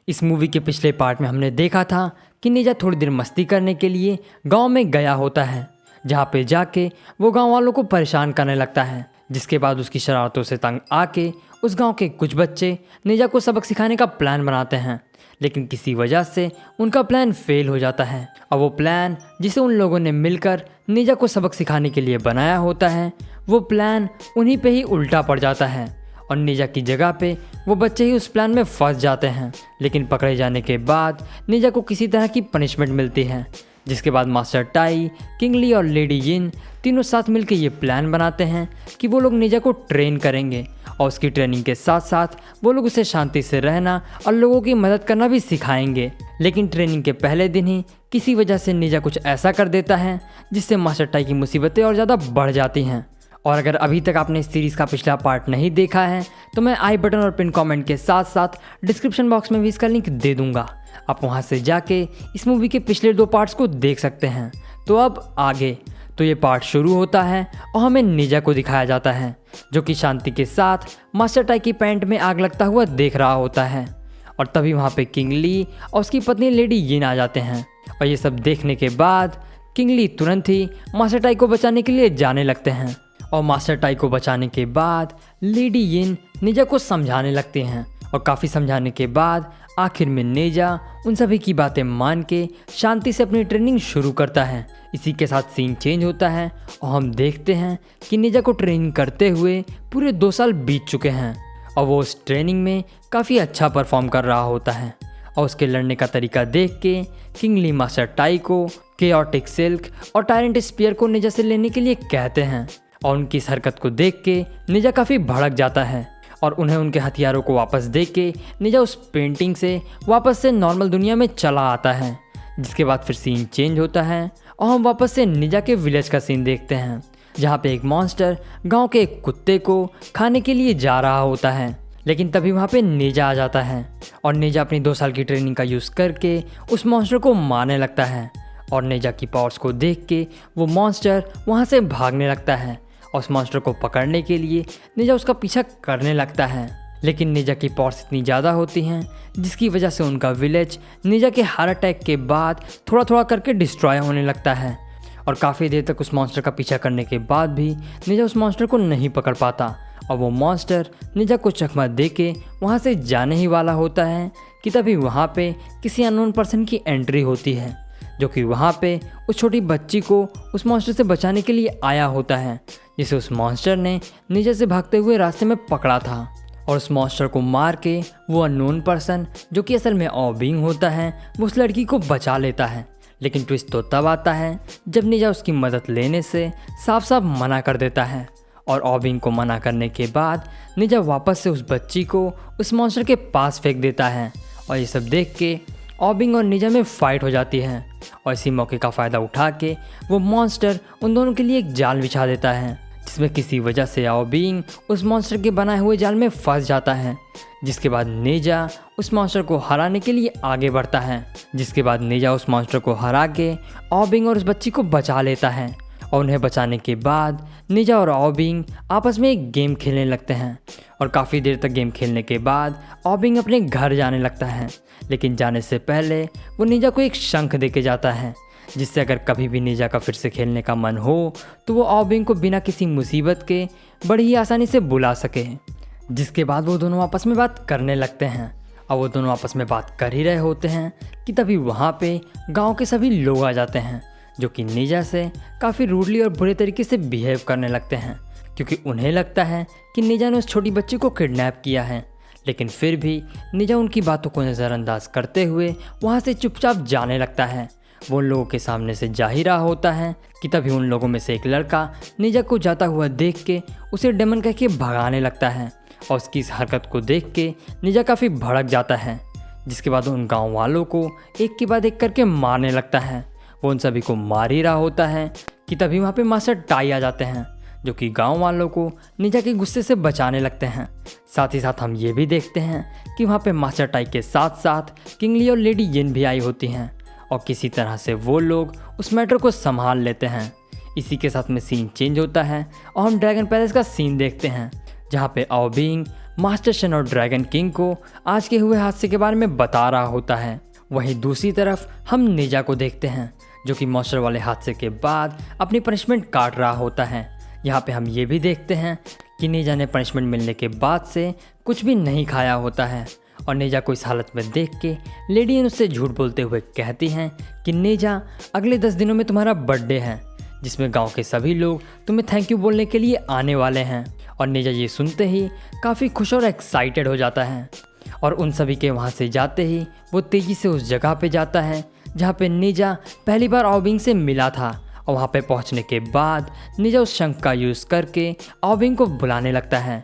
इस मूवी के पिछले पार्ट में हमने देखा था कि नेजा थोड़ी देर मस्ती करने के लिए गांव में गया होता है, जहाँ पे जाके वो गांव वालों को परेशान करने लगता है। जिसके बाद उसकी शरारतों से तंग आके उस गांव के कुछ बच्चे नेजा को सबक सिखाने का प्लान बनाते हैं, लेकिन किसी वजह से उनका प्लान फेल हो जाता है। और वो प्लान जिसे उन लोगों ने मिलकर नेजा को सबक सिखाने के लिए बनाया होता है, वो प्लान उन्हीं पे ही उल्टा पड़ जाता है और नेजा की जगह पे वो बच्चे ही उस प्लान में फंस जाते हैं। लेकिन पकड़े जाने के बाद नेजा को किसी तरह की पनिशमेंट मिलती है, जिसके बाद मास्टर टाई, किंग ली और लेडी यिन तीनों साथ मिलकर ये प्लान बनाते हैं कि वो लोग नेजा को ट्रेन करेंगे और उसकी ट्रेनिंग के साथ साथ वो लोग उसे शांति से रहना और लोगों की मदद करना भी सिखाएंगे। लेकिन ट्रेनिंग के पहले दिन ही किसी वजह से नेजा कुछ ऐसा कर देता है जिससे मास्टर टाई की मुसीबतें और ज़्यादा बढ़ जाती हैं। और अगर अभी तक आपने इस सीरीज़ का पिछला पार्ट नहीं देखा है तो मैं आई बटन और पिन कमेंट के साथ साथ डिस्क्रिप्शन बॉक्स में भी इसका लिंक दे दूंगा। आप वहां से जाके इस मूवी के पिछले 2 पार्ट्स को देख सकते हैं। तो अब आगे तो ये पार्ट शुरू होता है और हमें नेजा को दिखाया जाता है, जो कि शांति के साथ मास्टर टाई की पैंट में आग लगता हुआ देख रहा होता है। और तभी वहाँ पे किंग ली और उसकी पत्नी लेडी यिन आ जाते हैं। और ये सब देखने के बाद किंग ली तुरंत ही मास्टर टाई को बचाने के लिए जाने लगते हैं। और मास्टर टाई को बचाने के बाद लेडी यिन नेजा को समझाने लगते हैं और काफ़ी समझाने के बाद आखिर में नेजा उन सभी की बातें मान के शांति से अपनी ट्रेनिंग शुरू करता है। इसी के साथ सीन चेंज होता है और हम देखते हैं कि नेजा को ट्रेनिंग करते हुए पूरे 2 साल बीत चुके हैं और वो उस ट्रेनिंग में काफ़ी अच्छा परफॉर्म कर रहा होता है। और उसके लड़ने का तरीका देख के किंग ली मास्टर टाई को केओटिक सिल्क और टायरेंट स्पीयर को नेजा से लेने के लिए कहते हैं। और उनकी इस हरकत को देख के नेजा काफ़ी भड़क जाता है और उन्हें उनके हथियारों को वापस दे के नेजा उस पेंटिंग से वापस से नॉर्मल दुनिया में चला आता है। जिसके बाद फिर सीन चेंज होता है और हम वापस से नेजा के विलेज का सीन देखते हैं, जहाँ पे एक मॉन्स्टर गांव के एक कुत्ते को खाने के लिए जा रहा होता है। लेकिन तभी वहाँ पे नेजा आ जाता है और नेजा अपनी 2 साल की ट्रेनिंग का यूज़ करके उस मॉन्स्टर को मारने लगता है। और नेजा की पावर्स को देख के वो मॉन्स्टर वहाँ से भागने लगता है और उस मॉन्स्टर को पकड़ने के लिए नेजा उसका पीछा करने लगता है। लेकिन नेजा की पावर्स इतनी ज़्यादा होती हैं जिसकी वजह से उनका विलेज नेजा के हार्ट अटैक के बाद थोड़ा थोड़ा करके डिस्ट्रॉय होने लगता है। और काफ़ी देर तक उस मॉन्स्टर का पीछा करने के बाद भी नेजा उस मॉन्स्टर को नहीं पकड़ पाता और वो मॉन्स्टर नेजा को चकमा दे के वहाँ से जाने ही वाला होता है कि तभी वहाँ पे किसी अननोन पर्सन की एंट्री होती है, जो कि वहाँ पे उस छोटी बच्ची को उस मॉन्स्टर से बचाने के लिए आया होता है, जिसे उस मॉन्स्टर ने नेजा से भागते हुए रास्ते में पकड़ा था। और उस मॉन्स्टर को मार के वो अननोन पर्सन, जो कि असल में ऑबिंग होता है, वो उस लड़की को बचा लेता है। लेकिन ट्विस्ट तो तब आता है जब नेजा उसकी मदद लेने से साफ साफ मना कर देता है। और ऑबिंग को मना करने के बाद नेजा वापस से उस बच्ची को उस मॉन्स्टर के पास फेंक देता है। और ये सब देख के ऑबिंग और नेजा में फाइट हो जाती है और इसी मौके का फ़ायदा उठा के वो मॉन्स्टर उन दोनों के लिए एक जाल बिछा देता है, जिसमें किसी वजह से ऑबिंग उस मॉन्स्टर के बनाए हुए जाल में फंस जाता है। जिसके बाद नेजा उस मॉन्स्टर को हराने के लिए आगे बढ़ता है। जिसके बाद नेजा उस मॉन्स्टर को हरा के ऑबिंग और उस बच्ची को बचा लेता है। और उन्हें बचाने के बाद नेजा और ऑबिंग आपस में एक गेम खेलने लगते हैं। और काफ़ी देर तक गेम खेलने के बाद ऑबिंग अपने घर जाने लगता है, लेकिन जाने से पहले वो नेजा को एक शंख दे के जाता है, जिससे अगर कभी भी नेजा का फिर से खेलने का मन हो तो वो ऑबिंग को बिना किसी मुसीबत के बड़ी ही आसानी से बुला सके। जिसके बाद वो दोनों आपस में बात करने लगते हैं। और वो दोनों आपस में बात कर ही रहे होते हैं कि तभी वहाँ पे गांव के सभी लोग आ जाते हैं, जो कि नेजा से काफ़ी रूडली और बुरे तरीके से बिहेव करने लगते हैं, क्योंकि उन्हें लगता है कि नेजा ने उस छोटी बच्ची को किडनैप किया है। लेकिन फिर भी नेजा उनकी बातों को नज़रअंदाज करते हुए वहाँ से चुपचाप जाने लगता है। वो उन लोगों के सामने से जा ही रहा होता है कि तभी उन लोगों में से एक लड़का नेजा को जाता हुआ देख के उसे डेमन कह के भगाने लगता है। और उसकी इस हरकत को देख के नेजा काफ़ी भड़क जाता है। जिसके बाद उन गाँव वालों को एक के बाद एक करके मारने लगता है। वो उन सभी को मार ही रहा होता है कि तभी वहाँ पे मास्टर टाई आ जाते हैं, जो कि गांव वालों को नेजा के गुस्से से बचाने लगते हैं। साथ ही साथ हम ये भी देखते हैं कि वहाँ पे मास्टर टाई के साथ साथ किंग ली और लेडी यिन भी आई होती हैं। और किसी तरह से वो लोग उस मैटर को संभाल लेते हैं। इसी के साथ में सीन चेंज होता है और हम ड्रैगन पैलेस का सीन देखते हैं, जहाँ पे आओ बिंग मास्टर शन और ड्रैगन किंग को आज के हुए हादसे के बारे में बता रहा होता है। वहीं दूसरी तरफ हम नेजा को देखते हैं, जो कि मॉन्स्टर वाले हादसे के बाद अपनी पनिशमेंट काट रहा होता है। यहाँ पे हम ये भी देखते हैं कि नेजा ने पनिशमेंट मिलने के बाद से कुछ भी नहीं खाया होता है और नेजा को इस हालत में देख के लेडी उससे झूठ बोलते हुए कहती हैं कि नेजा, अगले 10 दिनों में तुम्हारा बर्थडे है, जिसमें गांव के सभी लोग तुम्हें थैंक यू बोलने के लिए आने वाले हैं। और नेजा ये सुनते ही काफ़ी खुश और एक्साइटेड हो जाता है और उन सभी के वहाँ से जाते ही वो तेज़ी से उस जगह पे जाता है जहाँ पे नेजा पहली बार आओ बिंग से मिला था। और वहाँ पे पहुँचने के बाद नेजा उस शंख का यूज़ करके आओ बिंग को बुलाने लगता है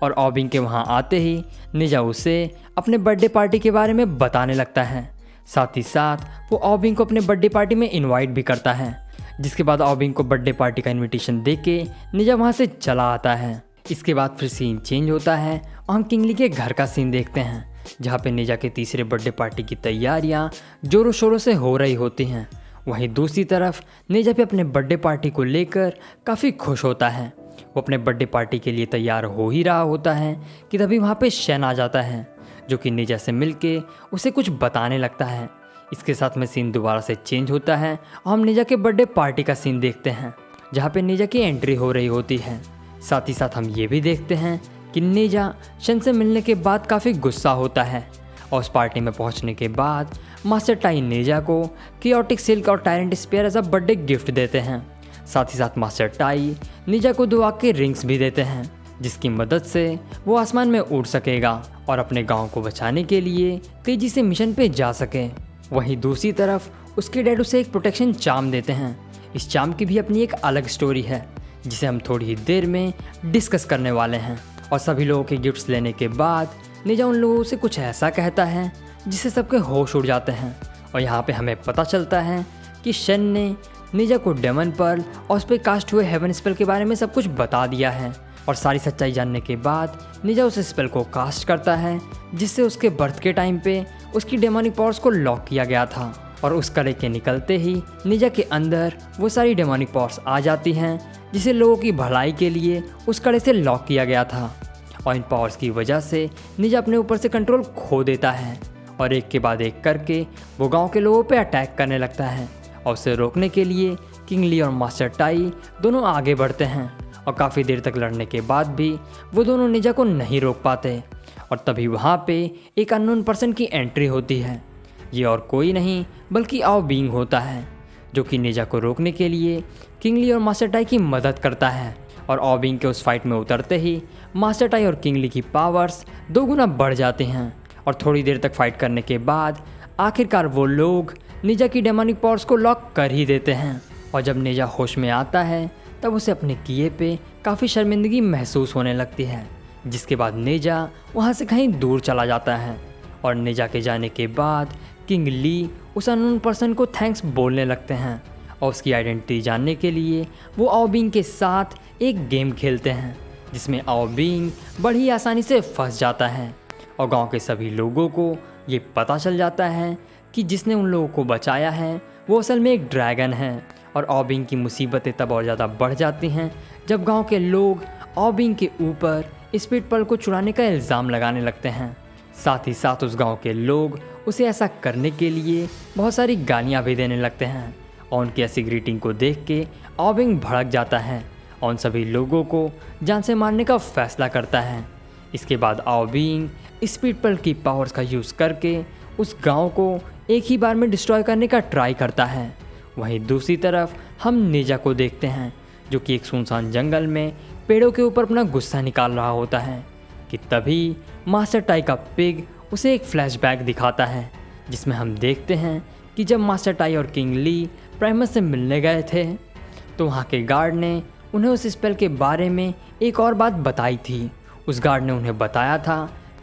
और आओ बिंग के वहाँ आते ही नेजा उसे अपने बर्थडे पार्टी के बारे में बताने लगता है। साथ ही साथ वो आओ बिंग को अपने बर्थडे पार्टी में इनवाइट भी करता है, जिसके बाद आओ बिंग को बर्थडे पार्टी का इनविटेशन देके नेजा वहाँ से चला आता है। इसके बाद फिर सीन चेंज होता है और हम किंगली के घर का सीन देखते हैं, जहाँ पे नेजा के तीसरे बर्थडे पार्टी की तैयारियाँ जोरों शोरों से हो रही होती हैं। वहीं दूसरी तरफ नेजा भी अपने बर्थडे पार्टी को लेकर काफ़ी खुश होता है। वो अपने बर्थडे पार्टी के लिए तैयार हो ही रहा होता है कि तभी वहाँ पे शन आ जाता है, जो कि नेजा से मिलके उसे कुछ बताने लगता है। इसके साथ में सीन दोबारा से चेंज होता है और हम नेजा के बर्थडे पार्टी का सीन देखते हैं, जहाँ पे नेजा की एंट्री हो रही होती है। साथ ही साथ हम ये भी देखते हैं कि नेजा शन से मिलने के बाद काफ़ी गुस्सा होता है और उस पार्टी में पहुंचने के बाद मास्टर टाई नेजा को कियोटिक सिल्क और tyrant spear as a birthday gift देते हैं। साथ ही साथ मास्टर टाई नेजा को 2 आग के रिंग्स भी देते हैं, जिसकी मदद से वो आसमान में उड़ सकेगा और अपने गांव को बचाने के लिए तेजी से मिशन पे जा सके। वहीं दूसरी तरफ उसके डैड उसे एक प्रोटेक्शन चार्म देते हैं। इस चार्म की भी अपनी एक अलग स्टोरी है, जिसे हम थोड़ी ही देर में डिस्कस करने वाले हैं। और सभी लोगों के गिफ्ट्स लेने के बाद नेजा उन लोगों से कुछ ऐसा कहता है जिससे सबके होश उड़ जाते हैं। और यहाँ पे हमें पता चलता है कि शन ने नेजा को डेमन पर्ल और उस पर कास्ट हुए हेवन स्पेल के बारे में सब कुछ बता दिया है। और सारी सच्चाई जानने के बाद नेजा उस स्पेल को कास्ट करता है, जिससे उसके बर्थ के टाइम पे उसकी डेमोनिक पावर्स को लॉक किया गया था। और उस कड़े के निकलते ही नेजा के अंदर वो सारी डेमोनिक पावर्स आ जाती हैं, जिसे लोगों की भलाई के लिए उस कड़े से लॉक किया गया था। और इन पावर्स की वजह से नेजा अपने ऊपर से कंट्रोल खो देता है और एक के बाद एक करके वो गांव के लोगों पे अटैक करने लगता है। और उसे रोकने के लिए किंगली और मास्टर टाई दोनों आगे बढ़ते हैं और काफ़ी देर तक लड़ने के बाद भी वो दोनों नेजा को नहीं रोक पाते। और तभी वहाँ पे एक अननोन पर्सन की एंट्री होती है। ये और कोई नहीं बल्कि आओ बिंग होता है, जो कि नेजा को रोकने के लिए किंगली और मास्टर टाई की मदद करता है। और आओ बिंग के उस फाइट में उतरते ही मास्टर टाई और किंगली की पावर्स 2 गुना बढ़ जाते हैं। और थोड़ी देर तक फाइट करने के बाद आखिरकार वो लोग नेजा की डेमोनिक पावर्स को लॉक कर ही देते हैं। और जब नेजा होश में आता है तब उसे अपने किए पे काफ़ी शर्मिंदगी महसूस होने लगती है, जिसके बाद नेजा वहाँ से कहीं दूर चला जाता है। और नेजा के जाने के बाद किंग ली उस अननोन पर्सन को थैंक्स बोलने लगते हैं और उसकी आइडेंटिटी जानने के लिए वो आओ बिंग के साथ एक गेम खेलते हैं, जिसमें आओ बिंग बड़ी आसानी से फंस जाता है। और गांव के सभी लोगों को ये पता चल जाता है कि जिसने उन लोगों को बचाया है वो असल में एक ड्रैगन है। और आओ बिंग की मुसीबतें तब और ज़्यादा बढ़ जाती हैं जब गांव के लोग आओ बिंग के ऊपर स्पीड पर्ल को चुराने का इल्ज़ाम लगाने लगते हैं। साथ ही साथ उस गांव के लोग उसे ऐसा करने के लिए बहुत सारी गालियाँ भी देने लगते हैं। और उनकी ऐसी ग्रीटिंग को देख के आओ बिंग भड़क जाता है और उन सभी लोगों को जान से मारने का फैसला करता है। इसके बाद आओ बिंग स्पीड पर्ल की पावर्स का यूज़ करके उस गांव को एक ही बार में डिस्ट्रॉय करने का ट्राई करता है। वहीं दूसरी तरफ हम नेजा को देखते हैं, जो कि एक सुनसान जंगल में पेड़ों के ऊपर अपना गुस्सा निकाल रहा होता है कि तभी मास्टर टाई का पिग उसे एक फ्लैशबैक दिखाता है, जिसमें हम देखते हैं कि जब मास्टर टाई और किंग ली प्राइमस से मिलने गए थे तो वहाँ के गार्ड ने उन्हें उस स्पेल के बारे में एक और बात बताई थी। उस गार्ड ने उन्हें बताया था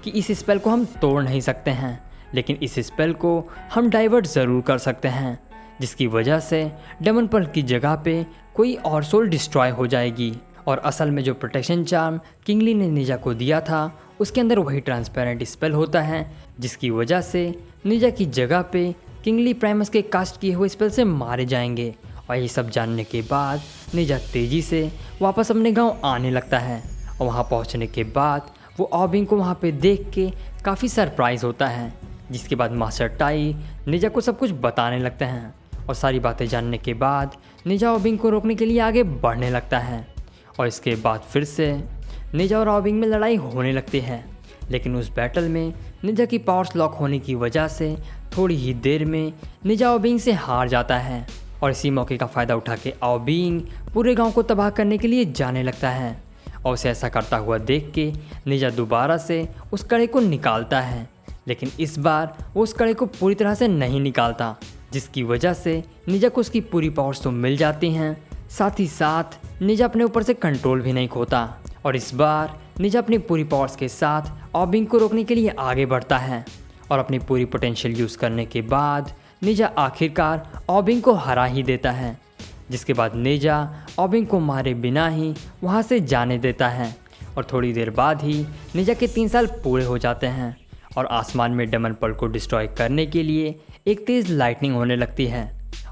कि इस स्पेल को हम तोड़ नहीं सकते हैं, लेकिन इस स्पेल को हम डाइवर्ट ज़रूर कर सकते हैं, जिसकी वजह से डेमन पर्ल की जगह पे कोई और सोल डिस्ट्रॉय हो जाएगी। और असल में जो प्रोटेक्शन चार्म किंगली ने नेजा को दिया था उसके अंदर वही ट्रांसपेरेंट स्पेल होता है, जिसकी वजह से नेजा की जगह पे किंगली प्राइमस के कास्ट किए हुए स्पेल से मारे जाएंगे। और ये सब जानने के बाद निंजा तेज़ी से वापस अपने गांव आने लगता है और वहां पहुंचने के बाद वो ऑबिंग को वहां पे देख के काफ़ी सरप्राइज़ होता है। जिसके बाद मास्टर टाई निंजा को सब कुछ बताने लगते हैं और सारी बातें जानने के बाद निंजा ऑबिंग को रोकने के लिए आगे बढ़ने लगता है। और इसके बाद फिर से निंजा और ऑबिंग में लड़ाई होने लगती है, लेकिन उस बैटल में निंजा की पावर्स लॉक होने की वजह से थोड़ी ही देर में निंजा ऑबिंग से हार जाता है। और इसी मौके का फ़ायदा उठा के ऑबिंग पूरे गांव को तबाह करने के लिए जाने लगता है। और उसे ऐसा करता हुआ देख के निंजा दोबारा से उस कड़े को निकालता है, लेकिन इस बार वो उस कड़े को पूरी तरह से नहीं निकालता, जिसकी वजह से निंजा को उसकी पूरी पावर्स तो मिल जाती हैं, साथ ही साथ निंजा अपने ऊपर से कंट्रोल भी नहीं खोता। और इस बार निंजा अपनी पूरी पावर्स के साथ ऑबिंग को रोकने के लिए आगे बढ़ता है और अपनी पूरी पोटेंशियल यूज़ करने के बाद निंजा आखिरकार ऑबिंग को हरा ही देता है। जिसके बाद निंजा ऑबिंग को मारे बिना ही वहाँ से जाने देता है और थोड़ी देर बाद ही निंजा के 3 साल पूरे हो जाते हैं और आसमान में डेमन पर्ल को डिस्ट्रॉय करने के लिए एक तेज़ लाइटनिंग होने लगती है।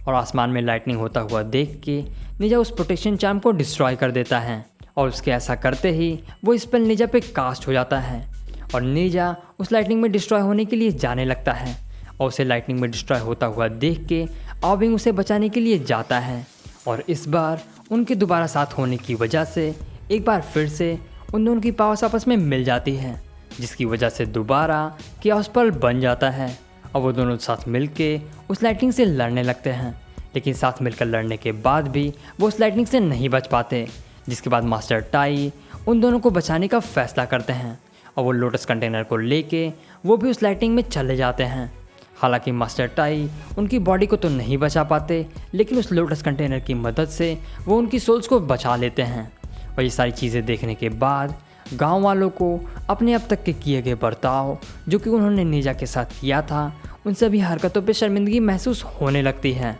और आसमान में लाइटनिंग होता हुआ देख के निंजा उस प्रोटेक्शन चार्म को डिस्ट्रॉय कर देता है और उसके ऐसा करते ही वो स्पेल निंजा पे कास्ट हो जाता है और निंजा उस लाइटनिंग में डिस्ट्रॉय होने के लिए जाने लगता है और उसे लाइटनिंग में डिस्ट्रॉय होता हुआ देख के ऑबिंग उसे बचाने के लिए जाता है। और इस बार उनके दोबारा साथ होने की वजह से एक बार फिर से उन दोनों की पावर्स आपस में मिल जाती है, जिसकी वजह से दोबारा कियास पर्ल बन जाता है और वो दोनों साथ मिलके उस लाइटनिंग से लड़ने लगते हैं। लेकिन साथ मिलकर लड़ने के बाद भी वो उस लाइटनिंग से नहीं बच पाते, जिसके बाद मास्टर टाई उन दोनों को बचाने का फैसला करते हैं और वो लोटस कंटेनर को लेके वो भी उस लाइटनिंग में चले जाते हैं। हालांकि मास्टर टाई उनकी बॉडी को तो नहीं बचा पाते, लेकिन उस लोटस कंटेनर की मदद से वो उनकी सोल्स को बचा लेते हैं। और ये सारी चीज़ें देखने के बाद गांव वालों को अपने अब तक के किए गए बर्ताव जो कि उन्होंने निंजा के साथ किया था, उन सभी हरकतों पे शर्मिंदगी महसूस होने लगती है।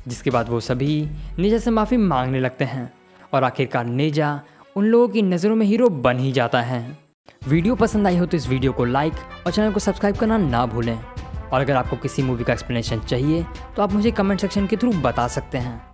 जिसके बाद वो सभी निंजा से माफ़ी मांगने लगते हैं और आखिरकार निंजा उन लोगों की नज़रों में हीरो बन ही जाता है। वीडियो पसंद आई हो तो इस वीडियो को लाइक और चैनल को सब्सक्राइब करना ना भूलें। और अगर आपको किसी मूवी का एक्सप्लेनेशन चाहिए तो आप मुझे कमेंट सेक्शन के थ्रू बता सकते हैं।